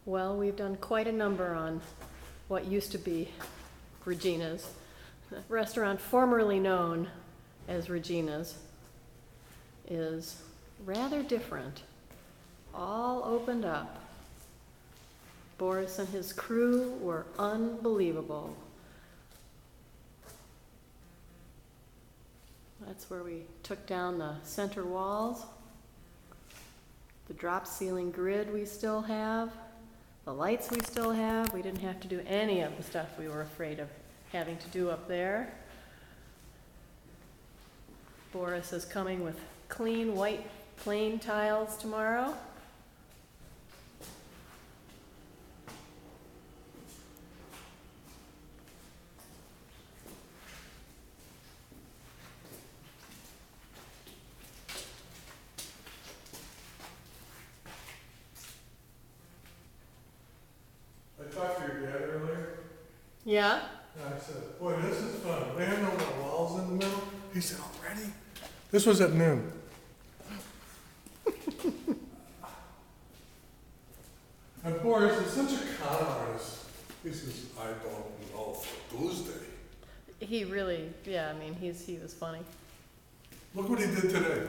Well, we've done quite a number on what used to be Regina's. The restaurant formerly known as Regina's is rather different. All opened up. Boris and his crew were unbelievable. That's where we took down the center walls, the drop ceiling grid we still have, the lights we still have. We didn't have to do any of the stuff we were afraid of having to do up there. Boris is coming with clean white plain tiles tomorrow. I talked to your dad earlier, Yeah? and I said, boy, this is fun. They have no more walls in the middle. He said, already? This was at noon. And Boris is such a con artist. He says, I don't know for Tuesday. He really, yeah, I mean, he was funny. Look what he did today.